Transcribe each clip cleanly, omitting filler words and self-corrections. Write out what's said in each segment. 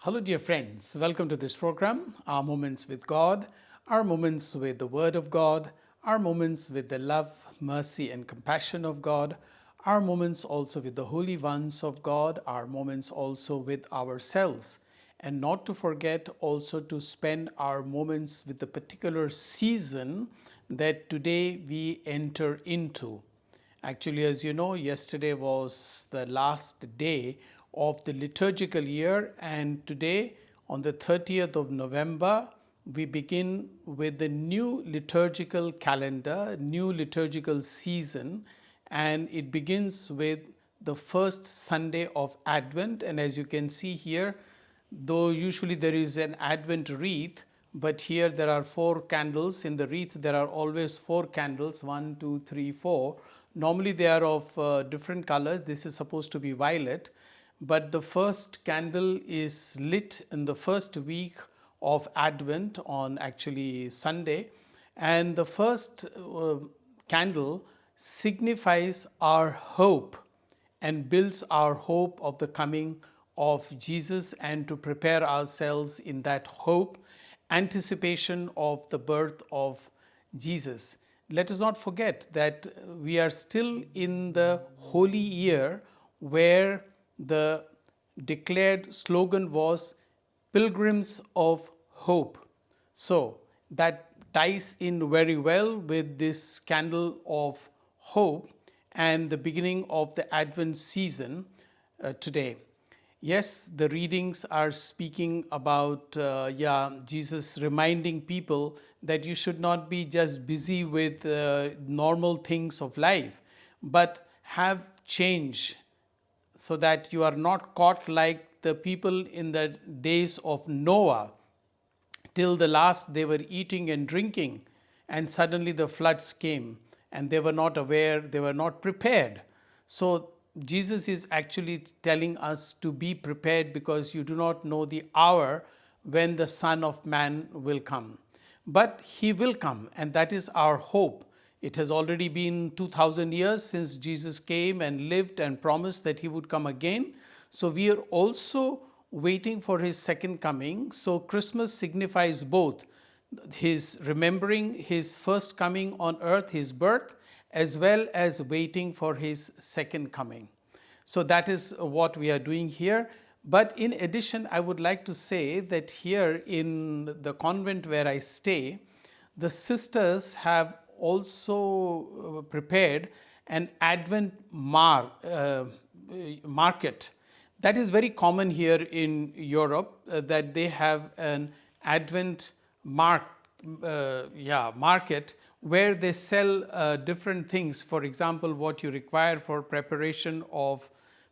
Hello, dear friends. Welcome to this program, Our Moments with God, our moments with the Word of God, our moments with the love, mercy, and compassion of God, our moments also with the holy ones of God, our moments also with ourselves. And not to forget also to spend our moments with the particular season that today we enter into. Actually, as you know, yesterday was the last day of the liturgical year, and today, on the 30th of November, we begin with the new liturgical calendar, new liturgical season, and it begins with the first Sunday of Advent. And as you can see here, though usually there is an Advent wreath, but here there are 4 candles. In the wreath, there are always 4 candles, 1, 2, 3, 4. Normally they are of different colors. This is supposed to be violet, but the first candle is lit in the first week of Advent on actually Sunday, and the first candle signifies our hope and builds our hope of the coming of Jesus, and to prepare ourselves in that hope, anticipation of the birth of Jesus. Let us not forget that we are still in the Holy Year, where the declared slogan was Pilgrims of Hope. So that ties in very well with this candle of hope and the beginning of the Advent season today. Yes, the readings are speaking about Jesus reminding people that you should not be just busy with normal things of life, but have change, so that you are not caught like the people in the days of Noah. Till the last, they were eating and drinking, and suddenly the floods came, and they were not aware, they were not prepared. So, Jesus is actually telling us to be prepared, because you do not know the hour when the Son of Man will come. But he will come, and that is our hope. It has already been 2000 years since Jesus came and lived and promised that he would come again. So we are also waiting for his second coming. So Christmas signifies both his remembering his first coming on earth, his birth, as well as waiting for his second coming. So that is what we are doing here. But in addition, I would like to say that here in the convent where I stay, the sisters have also prepared an Advent market. That is very common here in Europe, that they have an Advent market where they sell different things. For example, what you require for preparation of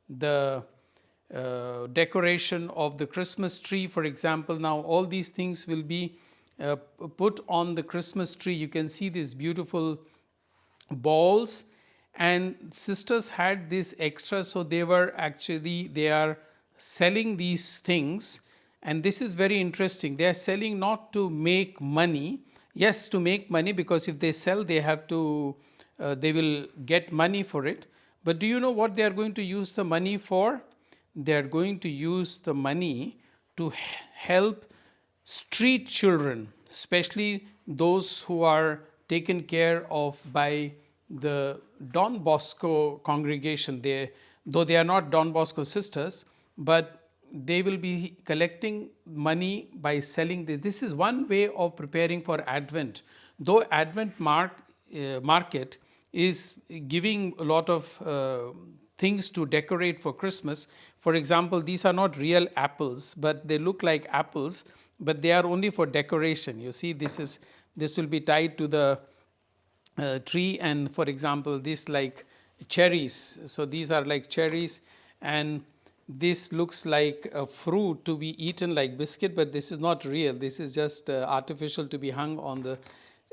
the decoration of the Christmas tree, for example. Now, all these things will be put on the Christmas tree. You can see these beautiful balls, and sisters had this extra, so they are selling these things. And this is very interesting. They are selling not to make money. Yes, to make money, because if they sell, they have to they will get money for it. But do you know what they are going to use the money for? They are going to use the money to help street children, especially those who are taken care of by the Don Bosco congregation. Though they are not Don Bosco sisters, but they will be collecting money by selling this. This is one way of preparing for Advent. Though Advent market is giving a lot of things to decorate for Christmas. For example, these are not real apples, but they look like apples, but they are only for decoration. You see, this will be tied to the tree, and for example, this like cherries. So these are like cherries, and this looks like a fruit to be eaten like biscuit, but this is not real. This is just artificial to be hung on the.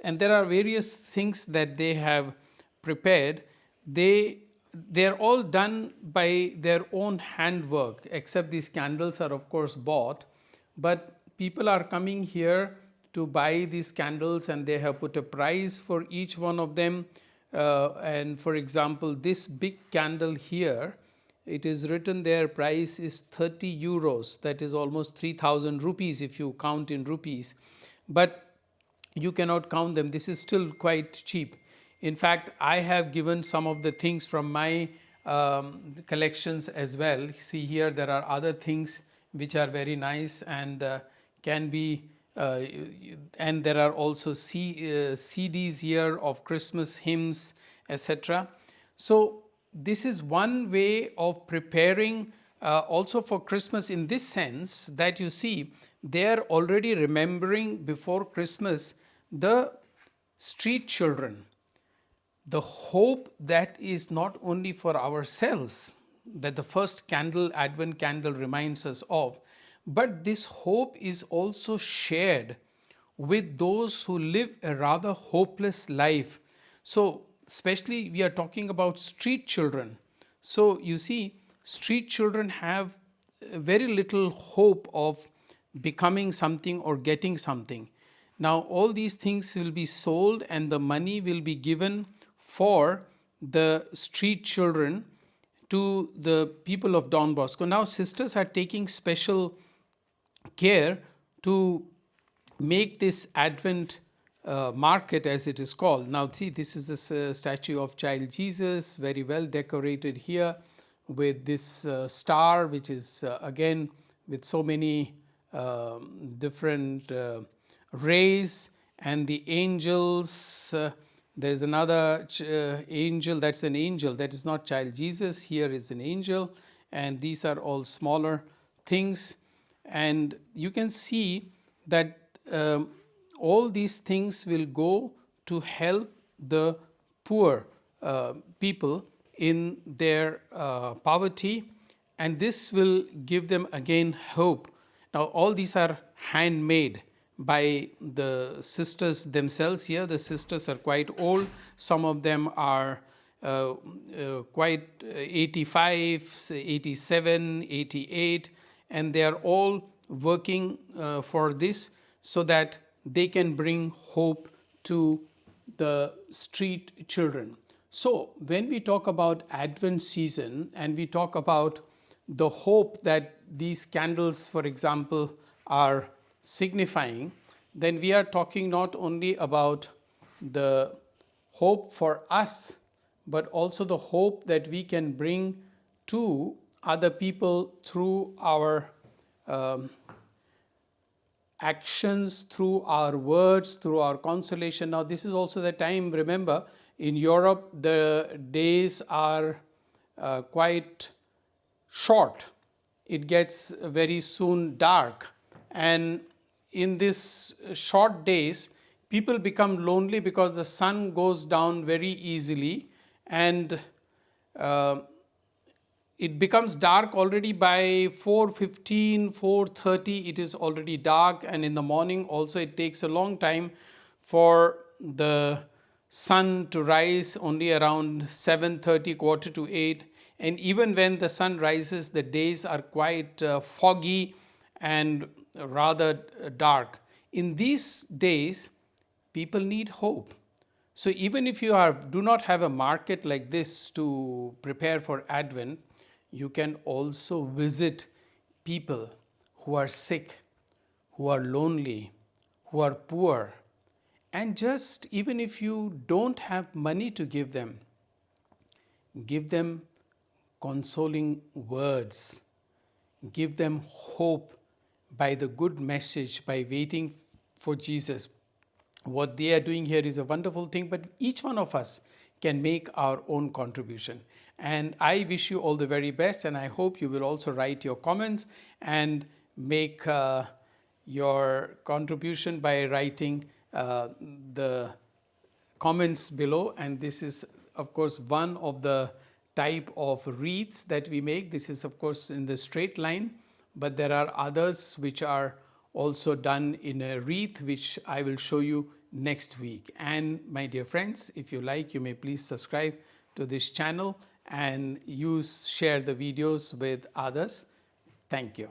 And there are various things that they have prepared. They're all done by their own handwork, except these candles are of course bought. But people are coming here to buy these candles, and they have put a price for each one of them. And for example, this big candle here it is written there, price is 30 euros. That is almost 3,000 rupees if you count in rupees. But you cannot count them. This is still quite cheap. In fact, I have given some of the things from my collections as well. See here, there are other things which are very nice and can be, and there are also CDs here of Christmas hymns, etc. So this is one way of preparing also for Christmas, in this sense that you see they are already remembering before Christmas the street children, the hope that is not only for ourselves, that the first candle, Advent candle, reminds us of, but this hope is also shared with those who live a rather hopeless life. So, especially we are talking about street children. So, you see, street children have very little hope of becoming something or getting something. Now, all these things will be sold and the money will be given for the street children to the people of Don Bosco. Now, sisters are taking special care to make this Advent market, as it is called. Now, see, this is the statue of child Jesus, very well decorated here with this star, which is again with so many different rays, and the angels. There's another angel, that's an angel, that is not child Jesus. Here is an angel, and these are all smaller things. And you can see that all these things will go to help the poor people in their poverty, and this will give them again hope. Now, all these are handmade by the sisters themselves here. The sisters are quite old. Some of them are quite 85, 87, 88, and they are all working for this so that they can bring hope to the street children. So, when we talk about Advent season and we talk about the hope that these candles, for example, are signifying, then we are talking not only about the hope for us, but also the hope that we can bring to other people through our actions, through our words, through our consolation. Now, this is also the time, remember, in Europe, the days are quite short. It gets very soon dark. And in these short days, people become lonely because the sun goes down very easily, and it becomes dark already by 4:15, 4:30. It is already dark, and in the morning also it takes a long time for the sun to rise, only around 7:30, 7:45. And even when the sun rises, the days are quite foggy and rather dark. In these days, people need hope. So even if you do not have a market like this to prepare for Advent, you can also visit people who are sick, who are lonely, who are poor. And just even if you don't have money to give them consoling words, give them hope by the good message, by waiting for Jesus. What they are doing here is a wonderful thing, but each one of us can make our own contribution. And I wish you all the very best, and I hope you will also write your comments and make your contribution by writing the comments below. And this is, of course, one of the type of wreaths that we make. This is, of course, in the straight line, but there are others which are also done in a wreath, which I will show you next week. And my dear friends, if you like, you may please subscribe to this channel and share the videos with others. Thank you.